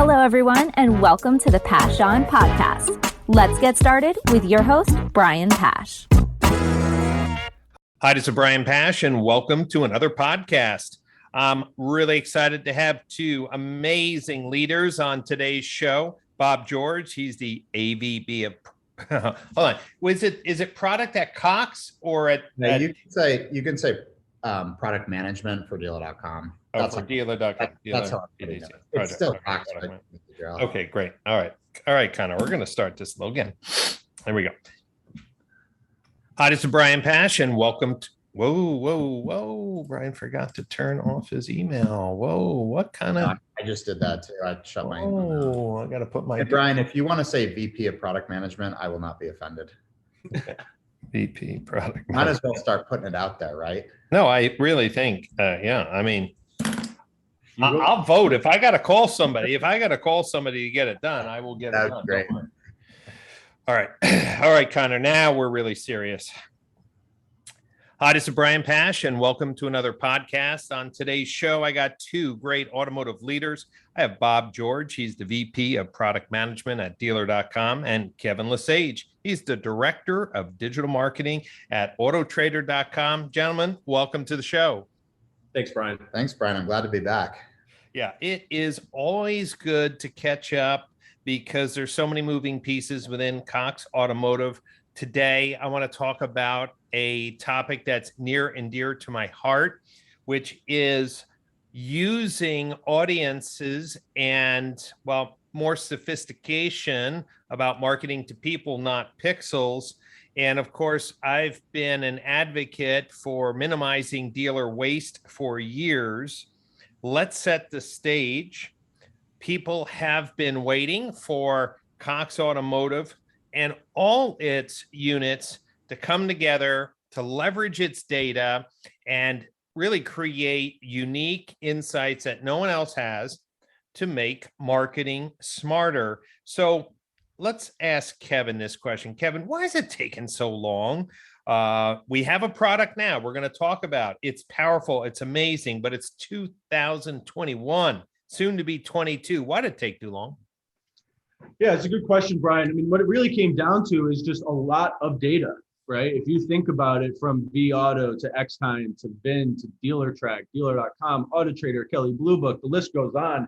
Hello, everyone, and welcome to the Pash On podcast. Let's get started with your host, Brian Pash. Hi, this is Brian Pash, and welcome to another podcast. I'm really excited to have two amazing leaders on today's show. Bob George, he's the AVP of hold on. Is it product at Cox or at? Yeah, you can say product management for dealer.com. For dealer.com. That's how it's still Cox. Okay, great. All right, Connor. We're going to start this again. There we go. Hi, this is Brian Pash, and welcome to. Whoa! Brian forgot to turn off his email. Whoa! What kind of? I just did that too. I shut my email. Oh, I got to put my. Hey, Brian, if you want to say VP of product management, I will not be offended. VP product. Might as well start putting it out there, right? No, I really think. I mean, I'll vote if I got to call somebody. If I got to call somebody to get it done, I will get it done. That's great. All right, Connor. Now we're really serious. Hi, this is Brian Pash, and welcome to another podcast. On today's show, I got two great automotive leaders. I have Bob George. He's the VP of Product Management at Dealer.com, and Kevin LeSage. He's the Director of Digital Marketing at Autotrader.com. Gentlemen, welcome to the show. Thanks, Brian. Thanks, Brian. I'm glad to be back. Yeah, it is always good to catch up because there's so many moving pieces within Cox Automotive. Today, I want to talk about a topic that's near and dear to my heart, which is using audiences and, more sophistication about marketing to people, not pixels. And of course, I've been an advocate for minimizing dealer waste for years. Let's set the stage. People have been waiting for Cox Automotive and all its units to come together to leverage its data and really create unique insights that no one else has to make marketing smarter. So let's ask Kevin this question. Kevin, why is it taking so long? We have a product now we're going to talk about. It's powerful. It's amazing, but it's 2021, soon to be 22. Why did it take too long? Yeah, it's a good question, Brian. I mean, what it really came down to is just a lot of data, right? If you think about it, from vAuto to Xtime to VIN to DealerTrack, Dealer.com, AutoTrader, Kelley Blue Book, the list goes on.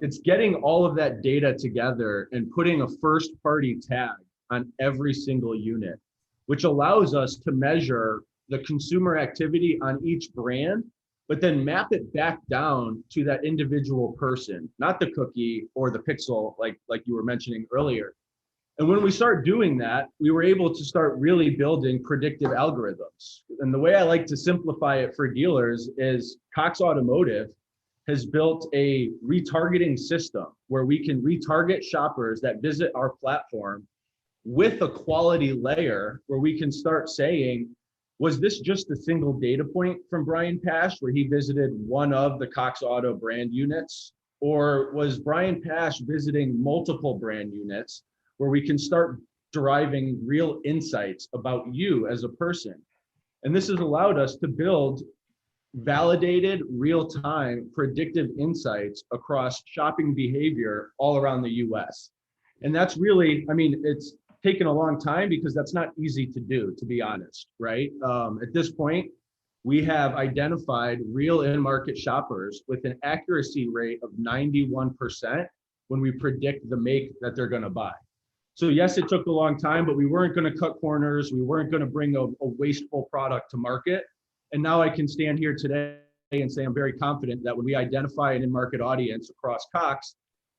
It's getting all of that data together and putting a first-party tag on every single unit, which allows us to measure the consumer activity on each brand, but then map it back down to that individual person, not the cookie or the pixel, like you were mentioning earlier. And when we start doing that, we were able to start really building predictive algorithms. And the way I like to simplify it for dealers is Cox Automotive has built a retargeting system where we can retarget shoppers that visit our platform with a quality layer where we can start saying, was this just a single data point from Brian Pash where he visited one of the Cox Auto brand units? Or was Brian Pash visiting multiple brand units where we can start deriving real insights about you as a person? And this has allowed us to build validated, real-time predictive insights across shopping behavior all around the US. And that's really, it's taken a long time because that's not easy to do, to be honest, right? At this point, we have identified real in-market shoppers with an accuracy rate of 91% when we predict the make that they're going to buy. So yes, it took a long time, but we weren't going to cut corners. We weren't going to bring a wasteful product to market. And now I can stand here today and say I'm very confident that when we identify an in-market audience across Cox,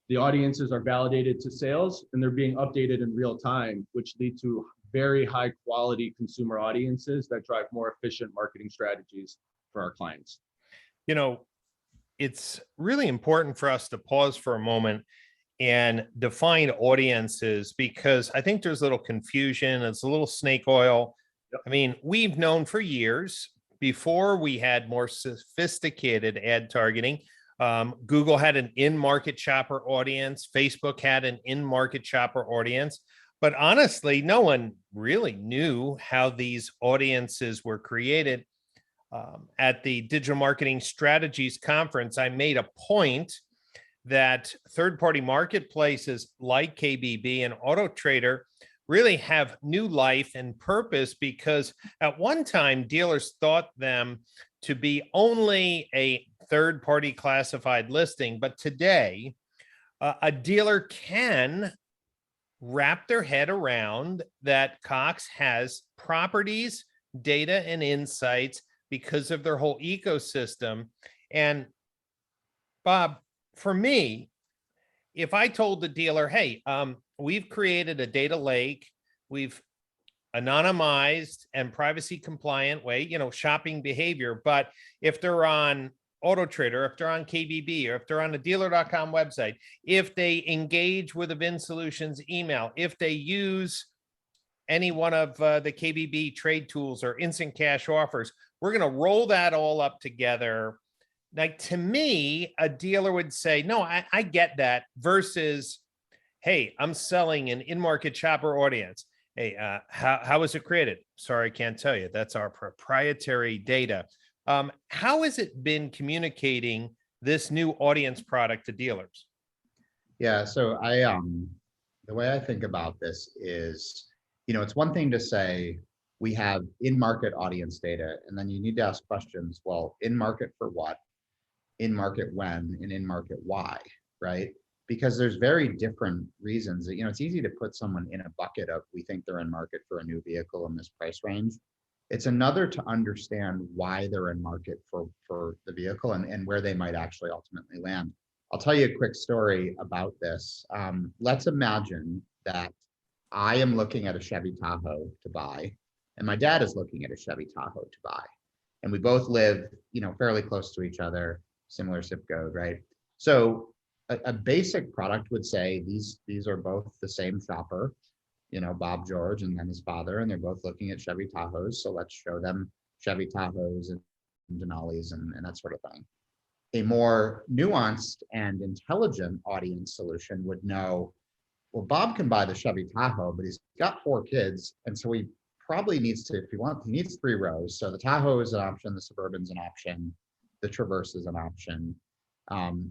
the audiences are validated to sales and they're being updated in real time, which lead to very high quality consumer audiences that drive more efficient marketing strategies for our clients. You know, it's really important for us to pause for a moment and define audiences, because I think there's a little confusion. It's a little snake oil. I mean, we've known for years, before we had more sophisticated ad targeting, Google had an in-market shopper audience. Facebook had an in-market shopper audience. But honestly, no one really knew how these audiences were created. At the Digital Marketing Strategies Conference, I made a point that third-party marketplaces like KBB and Auto Trader really have new life and purpose, because at one time dealers thought them to be only a third-party classified listing, but today a dealer can wrap their head around that Cox has properties, data, and insights because of their whole ecosystem. And Bob, for me, if I told the dealer, hey, we've created a data lake, we've anonymized and privacy compliant way, shopping behavior, but if they're on Auto Trader, if they're on KBB, or if they're on the dealer.com website, if they engage with a VIN Solutions email, if they use any one of the KBB trade tools or instant cash offers, we're going to roll that all up together. Like, to me, a dealer would say, no, I get that, versus, hey, I'm selling an in-market shopper audience. Hey, how was it created? Sorry, I can't tell you. That's our proprietary data. How has it been communicating this new audience product to dealers? Yeah, so the way I think about this is, it's one thing to say we have in-market audience data, and then you need to ask questions. Well, in-market for what? In-market when? And in-market why, right? Because there's very different reasons. It's easy to put someone in a bucket of, we think they're in market for a new vehicle in this price range. It's another to understand why they're in market for the vehicle and where they might actually ultimately land. I'll tell you a quick story about this. Let's imagine that I am looking at a Chevy Tahoe to buy, and my dad is looking at a Chevy Tahoe to buy. And we both live, fairly close to each other, similar zip code, right? So a basic product would say these are both the same shopper, Bob George and then his father, and they're both looking at Chevy Tahoes. So let's show them Chevy Tahoes and Denali's and that sort of thing. A more nuanced and intelligent audience solution would know, well, Bob can buy the Chevy Tahoe, but he's got 4 kids. And so he probably needs to, he needs 3 rows. So the Tahoe is an option, the Suburban's an option, the Traverse is an option.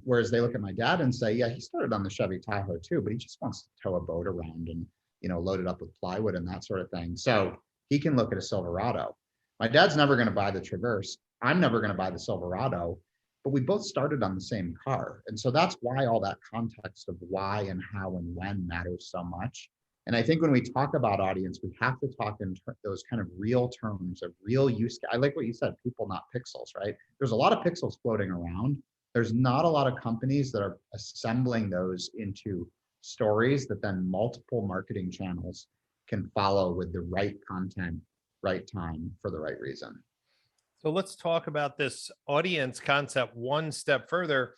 Whereas they look at my dad and say, yeah, he started on the Chevy Tahoe too, but he just wants to tow a boat around and, load it up with plywood and that sort of thing. So he can look at a Silverado. My dad's never going to buy the Traverse. I'm never going to buy the Silverado, but we both started on the same car. And so that's why all that context of why and how and when matters so much. And I think when we talk about audience, we have to talk in those kind of real terms of real use. I like what you said, people, not pixels, right? There's a lot of pixels floating around. There's not a lot of companies that are assembling those into stories that then multiple marketing channels can follow with the right content, right time, for the right reason. So let's talk about this audience concept one step further.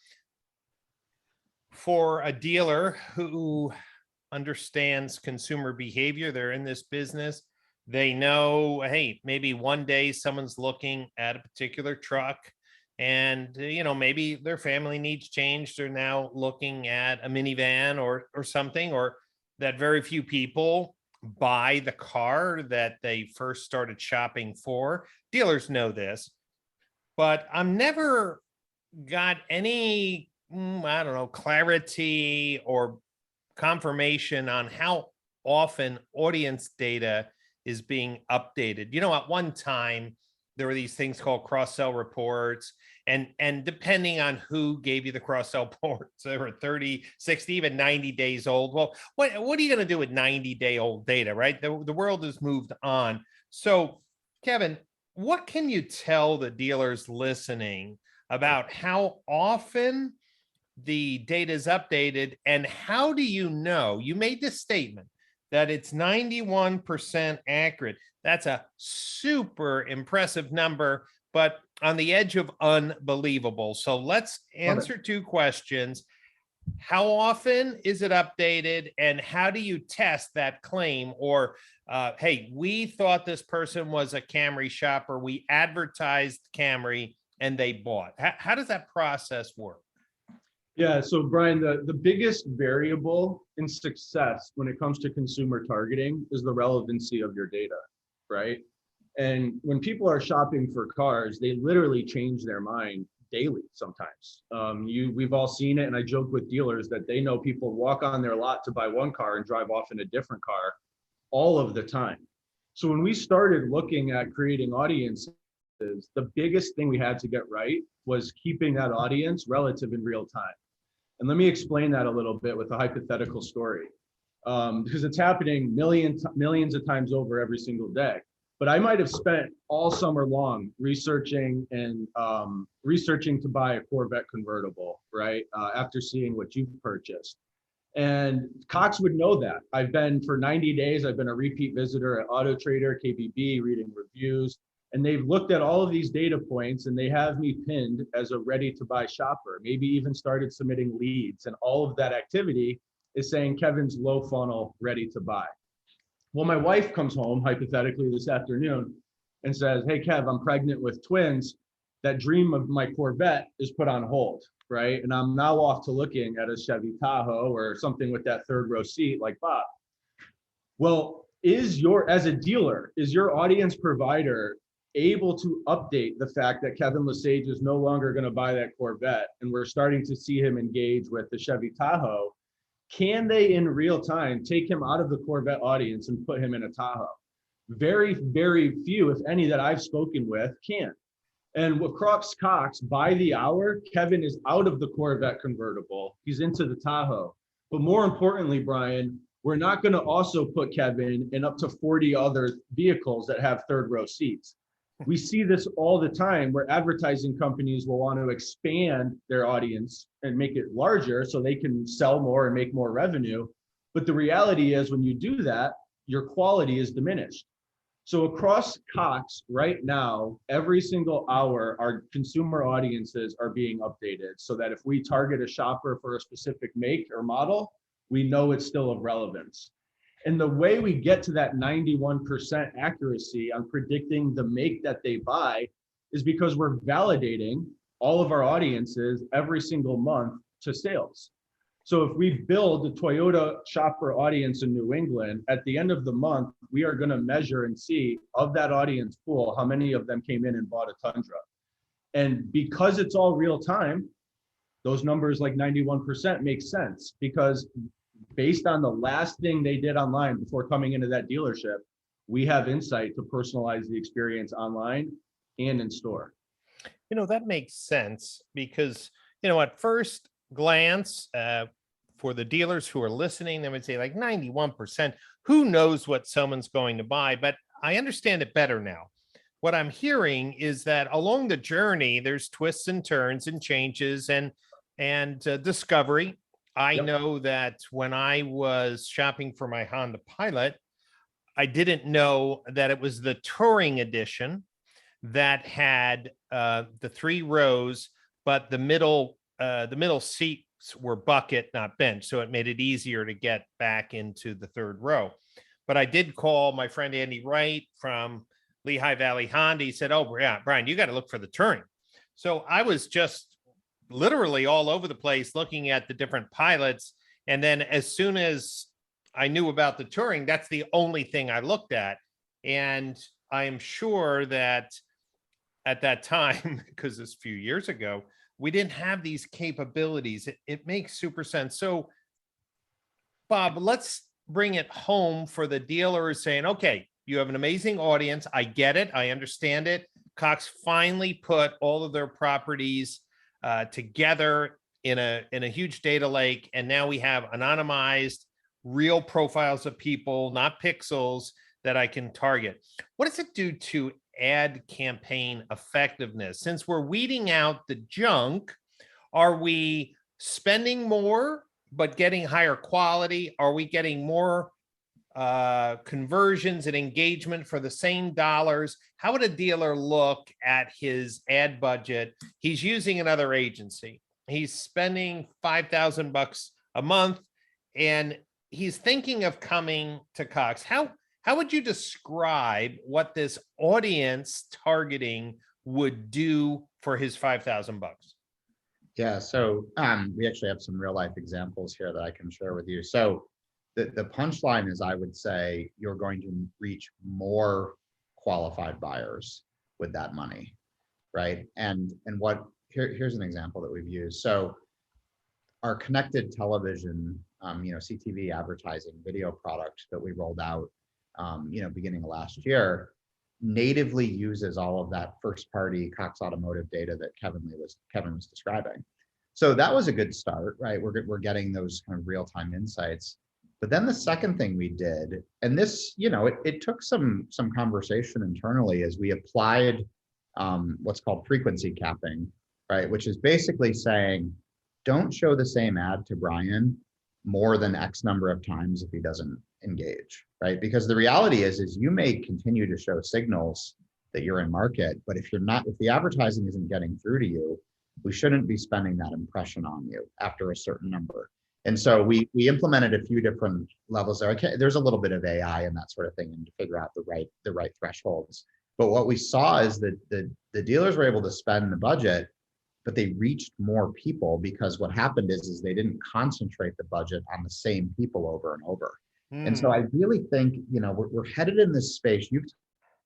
For a dealer who understands consumer behavior, they're in this business, they know, hey, maybe one day someone's looking at a particular truck and, maybe their family needs changed. They're now looking at a minivan or something, or that very few people buy the car that they first started shopping for. Dealers know this, but I'm never got any, clarity or confirmation on how often audience data is being updated. At one time, there were these things called cross-sell reports, and depending on who gave you the cross-sell reports, they were 30, 60, even 90 days old. Well, what are you going to do with 90-day-old data, right? The world has moved on. So, Kevin, what can you tell the dealers listening about how often the data is updated, and how do you know? You made this statement that it's 91% accurate. That's a super impressive number, but on the edge of unbelievable. So let's answer 2 questions. How often is it updated, and how do you test that claim? Or, hey, we thought this person was a Camry shopper. We advertised Camry and they bought. How does that process work? Yeah, so Brian, the biggest variable in success when it comes to consumer targeting is the relevancy of your data, right? And when people are shopping for cars, they literally change their mind daily sometimes. We've all seen it, and I joke with dealers that they know people walk on their lot to buy one car and drive off in a different car all of the time. So when we started looking at creating audiences, the biggest thing we had to get right was keeping that audience relative in real time. And let me explain that a little bit with a hypothetical story, because it's happening millions of times over every single day. But I might have spent all summer long researching to buy a Corvette convertible, right? After seeing what you've purchased. And Cox would know that. I've been for 90 days, I've been a repeat visitor at Auto Trader, KBB, reading reviews. And they've looked at all of these data points and they have me pinned as a ready to buy shopper, maybe even started submitting leads. And all of that activity is saying Kevin's low funnel, ready to buy. Well, my wife comes home, hypothetically this afternoon, and says, hey, Kev, I'm pregnant with twins. That dream of my Corvette is put on hold, right? And I'm now off to looking at a Chevy Tahoe or something with that third row seat like Bob. Well, as a dealer, is your audience provider able to update the fact that Kevin LeSage is no longer going to buy that Corvette and we're starting to see him engage with the Chevy Tahoe? Can they in real time take him out of the Corvette audience and put him in a Tahoe? Very, very few, if any, that I've spoken with can. And with Cox, by the hour, Kevin is out of the Corvette convertible. He's into the Tahoe. But more importantly, Brian, we're not going to also put Kevin in up to 40 other vehicles that have third row seats. We see this all the time where advertising companies will want to expand their audience and make it larger so they can sell more and make more revenue. But the reality is when you do that, your quality is diminished. So across Cox right now, every single hour, our consumer audiences are being updated so that if we target a shopper for a specific make or model, we know it's still of relevance. And the way we get to that 91% accuracy on predicting the make that they buy is because we're validating all of our audiences every single month to sales. So if we build the Toyota shopper audience in New England, at the end of the month, we are going to measure and see of that audience pool, how many of them came in and bought a Tundra. And because it's all real time, those numbers like 91% make sense because based on the last thing they did online before coming into that dealership, we have insight to personalize the experience online and in store. That makes sense because, at first glance, for the dealers who are listening, they would say like 91%, who knows what someone's going to buy? But I understand it better now. What I'm hearing is that along the journey, there's twists and turns and changes and discovery. I know that when I was shopping for my Honda Pilot, I didn't know that it was the Touring Edition that had the 3 rows, but the middle seats were bucket, not bench. So it made it easier to get back into the third row. But I did call my friend Andy Wright from Lehigh Valley Honda. He said, oh, yeah, Brian, you got to look for the Touring. So I was just literally all over the place looking at the different pilots. And then as soon as I knew about the Touring, that's the only thing I looked at. And I am sure that at that time, because it's a few years ago, we didn't have these capabilities. It makes super sense. So Bob, let's bring it home for the dealers saying, okay, you have an amazing audience. I get it. I understand it. Cox finally put all of their properties together in a huge data lake. And now we have anonymized real profiles of people, not pixels that I can target. What does it do to ad campaign effectiveness? Since we're weeding out the junk, are we spending more, but getting higher quality? Are we getting more conversions and engagement for the same dollars? How would a dealer look at his ad budget? He's using another agency. He's spending $5,000 a month and he's thinking of coming to Cox. How would you describe what this audience targeting would do for his $5,000? Yeah, so we actually have some real life examples here that I can share with you. So the punchline is, I would say you're going to reach more qualified buyers with that money, right? And what here's an example that we've used. So our connected television, CTV advertising video product that we rolled out, beginning of last year, natively uses all of that first-party Cox Automotive data that Kevin was describing. So that was a good start, right? We're getting those kind of real-time insights. But then the second thing we did, and this, it took some conversation internally as we applied what's called frequency capping, right? Which is basically saying, don't show the same ad to Brian more than X number of times if he doesn't engage, right? Because the reality is you may continue to show signals that you're in market, but if the advertising isn't getting through to you, we shouldn't be spending that impression on you after a certain number. And so we implemented a few different levels there. Okay, there's a little bit of AI and that sort of thing, and to figure out the right thresholds. But what we saw is that the dealers were able to spend the budget, but they reached more people, because what happened is they didn't concentrate the budget on the same people over and over. And so I really think, we're headed in this space. You've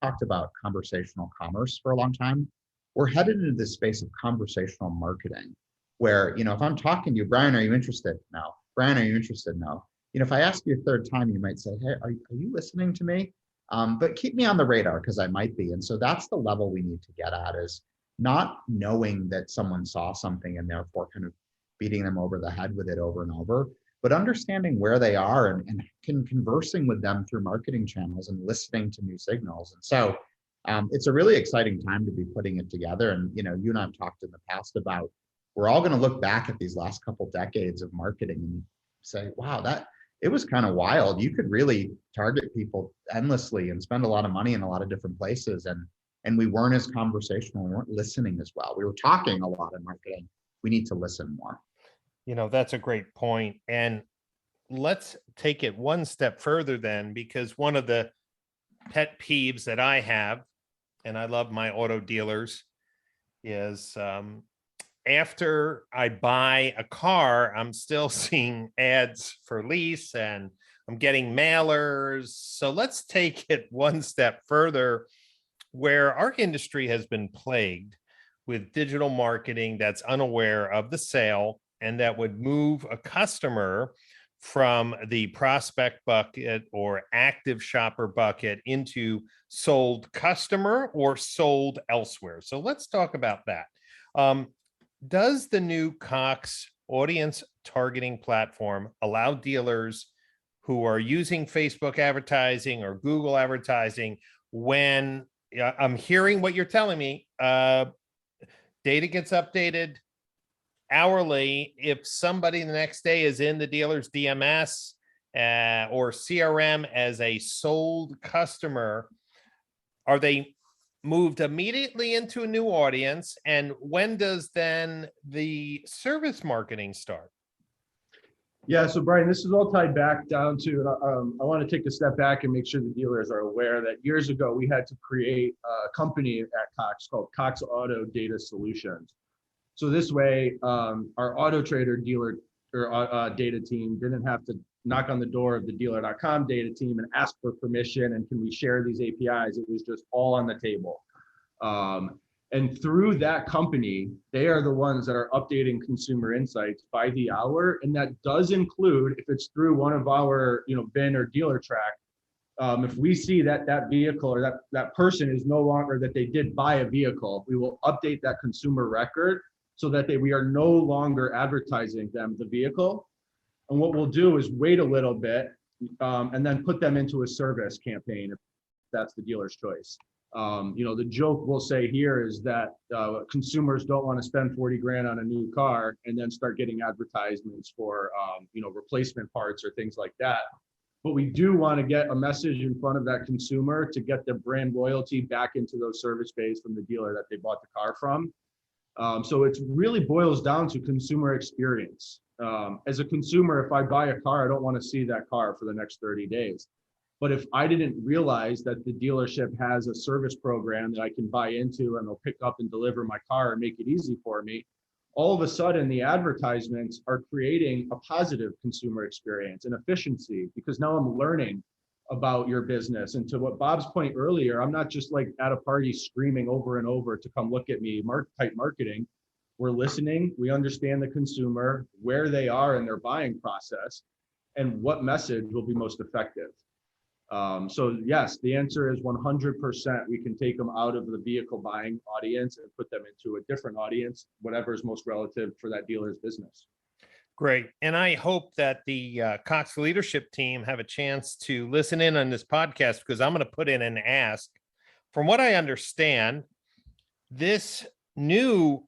talked about conversational commerce for a long time. We're headed into this space of conversational marketing, where, if I'm talking to you, Brian, are you interested? No. Brian, are you interested? No. If I ask you a third time, you might say, hey, are you listening to me? But keep me on the radar, because I might be. And so that's the level we need to get at, is not knowing that someone saw something and therefore kind of beating them over the head with it over and over, but understanding where they are and conversing with them through marketing channels and listening to new signals. And so it's a really exciting time to be putting it together. And, you and I have talked in the past about, we're all going to look back at these last couple decades of marketing and say, wow, it was kind of wild. You could really target people endlessly and spend a lot of money in a lot of different places. And we weren't as conversational. We weren't listening as well. We were talking a lot in marketing. We need to listen more. That's a great point. And let's take it one step further then, because one of the pet peeves that I have, and I love my auto dealers, is after I buy a car, I'm still seeing ads for lease and I'm getting mailers. So let's take it one step further, where our industry has been plagued with digital marketing that's unaware of the sale and that would move a customer from the prospect bucket or active shopper bucket into sold customer or sold elsewhere. So let's talk about that. Does the new Cox audience targeting platform allow dealers who are using Facebook advertising or Google advertising, when I'm hearing what you're telling me, data gets updated hourly, if somebody the next day is in the dealer's DMS or CRM as a sold customer, are they moved immediately into a new audience? And when does then the service marketing start? Yeah, so Brian, this is all tied back down to, I want to take a step back and make sure the dealers are aware that years ago we had to create a company at Cox called Cox Auto Data Solutions. So this way, our Auto Trader dealer or data team didn't have to knock on the door of the dealer.com data team and ask for permission and can we share these APIs. It was just all on the table. And through that company, they are the ones that are updating consumer insights by the hour. And that does include, if it's through one of our, VIN or dealer track, if we see that vehicle or that person is no longer, that they did buy a vehicle, we will update that consumer record so that we are no longer advertising them the vehicle. And what we'll do is wait a little bit and then put them into a service campaign if that's the dealer's choice. The joke we'll say here is that consumers don't want to spend 40 grand on a new car and then start getting advertisements for, replacement parts or things like that. But we do want to get a message in front of that consumer to get their brand loyalty back into those service bays from the dealer that they bought the car from. So it really boils down to consumer experience. As a consumer, if I buy a car, I don't want to see that car for the next 30 days. But if I didn't realize that the dealership has a service program that I can buy into and they'll pick up and deliver my car and make it easy for me, all of a sudden the advertisements are creating a positive consumer experience and efficiency, because now I'm learning about your business. And to what Bob's point earlier, I'm not just like at a party screaming over and over to come look at me, type marketing. we're listening, we understand the consumer, where they are in their buying process, and what message will be most effective. So yes, the answer is 100%. We can take them out of the vehicle buying audience and put them into a different audience, whatever is most relative for that dealer's business. Great. And I hope that the Cox leadership team have a chance to listen in on this podcast, because I'm going to put in an ask. From what I understand, this new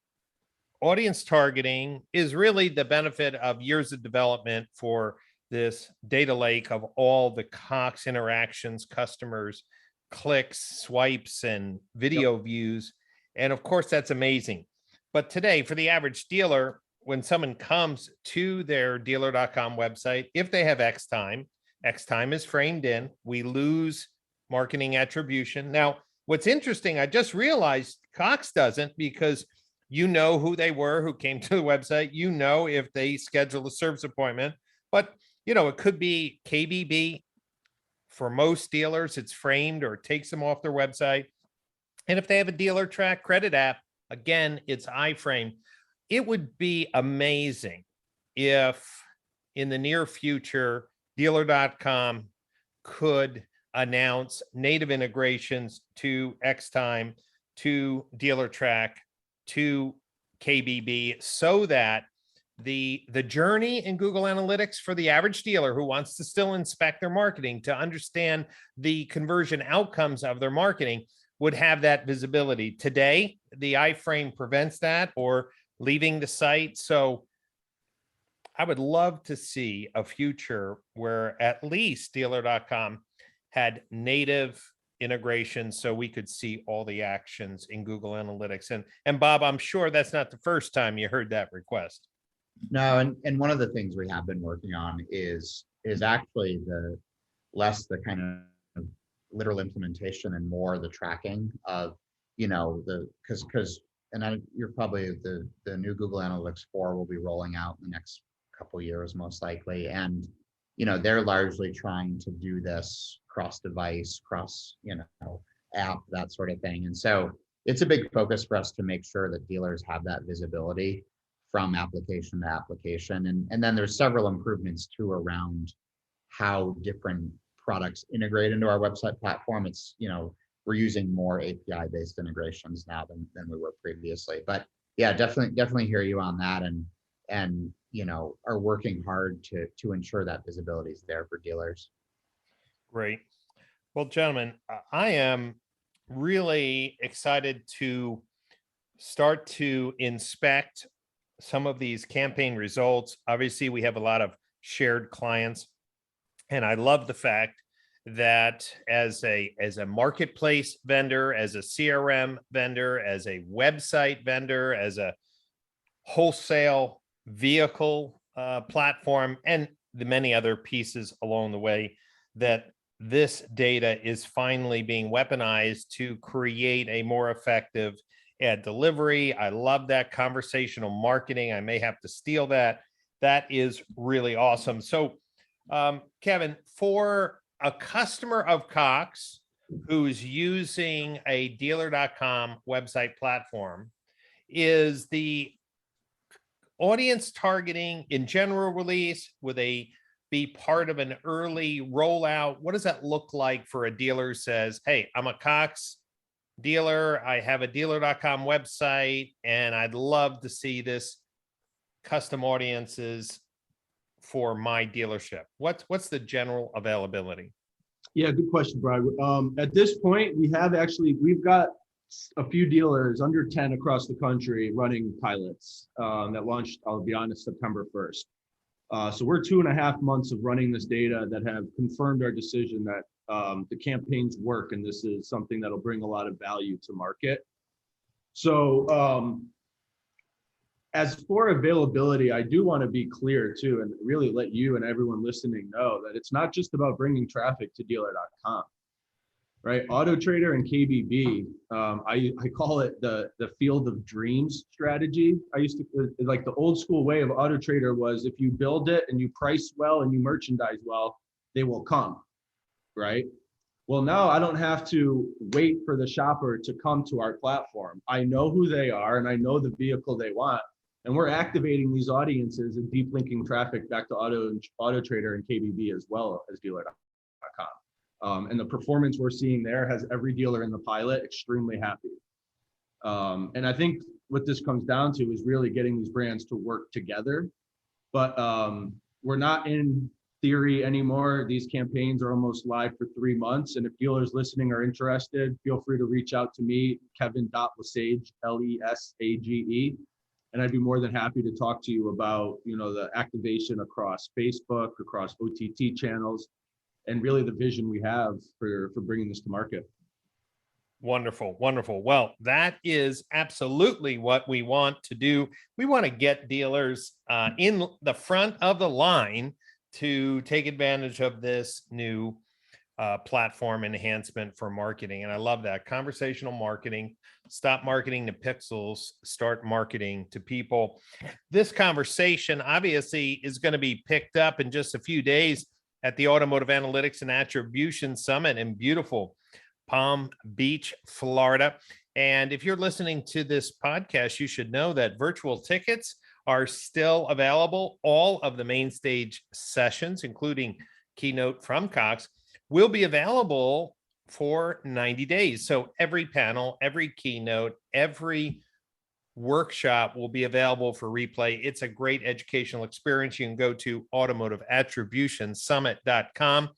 audience targeting is really the benefit of years of development for this data lake of all the Cox interactions, customers, clicks, swipes, and video views. And of course, that's amazing. But today, for the average dealer, when someone comes to their dealer.com website, if they have X time is framed in, we lose marketing attribution. Now, what's interesting, I just realized Cox doesn't, because you know who they were, who came to the website, you know if they scheduled a service appointment, but it could be KBB. For most dealers, it's framed or takes them off their website. And if they have a dealer track credit app, again, it's iframe. It would be amazing if in the near future, dealer.com could announce native integrations to Xtime, to dealer track, to KBB, so that the journey in Google Analytics for the average dealer who wants to still inspect their marketing to understand the conversion outcomes of their marketing would have that visibility. Today, the iframe prevents that, or leaving the site. So I would love to see a future where at least dealer.com had native integration so we could see all the actions in Google Analytics. And Bob, I'm sure that's not the first time you heard that request. No, and one of the things we have been working on is actually the less the kind of literal implementation and more the tracking of, because you're probably the new Google Analytics 4 will be rolling out in the next couple of years, most likely. And, they're largely trying to do this cross device, cross, app, that sort of thing. And so it's a big focus for us to make sure that dealers have that visibility from application to application. And then there's several improvements too around how different products integrate into our website platform. It's, we're using more API based integrations now than we were previously. But yeah, definitely hear you on that, and are working hard to ensure that visibility is there for dealers. Great. Well, gentlemen, I am really excited to start to inspect some of these campaign results. Obviously, we have a lot of shared clients, and I love the fact that as a marketplace vendor, as a CRM vendor, as a website vendor, as a wholesale vehicle platform, and the many other pieces along the way, that this data is finally being weaponized to create a more effective ad delivery. I love that conversational marketing. I may have to steal that. That is really awesome. So, Kevin, for a customer of Cox who's using a dealer.com website platform, is the audience targeting in general release, would they be part of an early rollout? What does that look like for a dealer who says, hey, I'm a Cox dealer, I have a dealer.com website, and I'd love to see this custom audiences for my dealership? What's the general availability? Yeah, good question, Brian. At this point, we've got a few dealers under 10 across the country running pilots that launched, I'll be honest, September 1st. So we're 2.5 months of running this data that have confirmed our decision that the campaigns work, and this is something that'll bring a lot of value to market. So as for availability, I do want to be clear too, and really let you and everyone listening know that it's not just about bringing traffic to dealer.com, right? Auto Trader and KBB, I call it the field of dreams strategy. I used to, like, the old school way of Auto Trader was, if you build it and you price well and you merchandise well, they will come, right? Well, now I don't have to wait for the shopper to come to our platform. I know who they are and I know the vehicle they want. And we're activating these audiences and deep linking traffic back to Auto Trader and KBB as well as dealer.com. And the performance we're seeing there has every dealer in the pilot extremely happy. And I think what this comes down to is really getting these brands to work together. But we're not in theory anymore. These campaigns are almost live for 3 months. And if dealers listening are interested, feel free to reach out to me, Kevin.LeSage, LESAGE. And I'd be more than happy to talk to you about, the activation across Facebook, across OTT channels, and really the vision we have for bringing this to market. Wonderful. Wonderful. Well, that is absolutely what we want to do. We want to get dealers in the front of the line to take advantage of this new platform enhancement for marketing. And I love that. Conversational marketing. Stop marketing to pixels, start marketing to people. This conversation obviously is going to be picked up in just a few days at the Automotive Analytics and Attribution Summit in beautiful Palm Beach, Florida. And if you're listening to this podcast, you should know that virtual tickets are still available. All of the main stage sessions, including keynote from Cox, will be available for 90 days. So every panel, every keynote, every workshop will be available for replay. It's a great educational experience. You can go to automotiveattributionsummit.com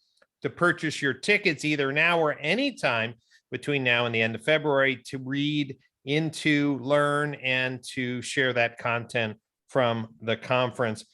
to purchase your tickets either now or anytime between now and the end of February to read into, learn, and to share that content from the conference.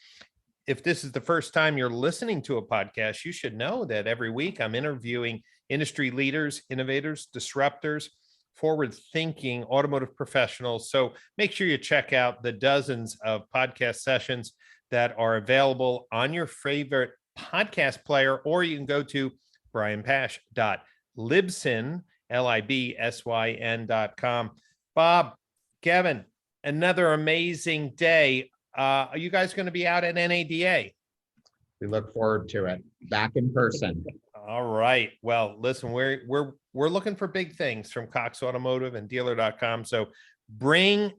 If this is the first time you're listening to a podcast, you should know that every week I'm interviewing industry leaders, innovators, disruptors, forward-thinking automotive professionals. So make sure you check out the dozens of podcast sessions that are available on your favorite podcast player, or you can go to brianpash.libsyn, LIBSYN.com. Bob, Kevin, another amazing day. Are you guys going to be out at NADA? We look forward to it. Back in person. All right. Well, listen, we're looking for big things from Cox Automotive and dealer.com. So bring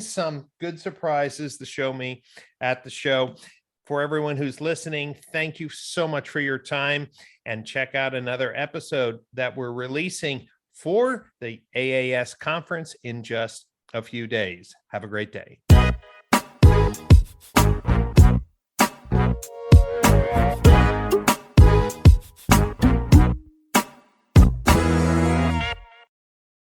some good surprises to show me at the show. For everyone who's listening, thank you so much for your time, and check out another episode that we're releasing for the AAS conference in just a few days. Have a great day.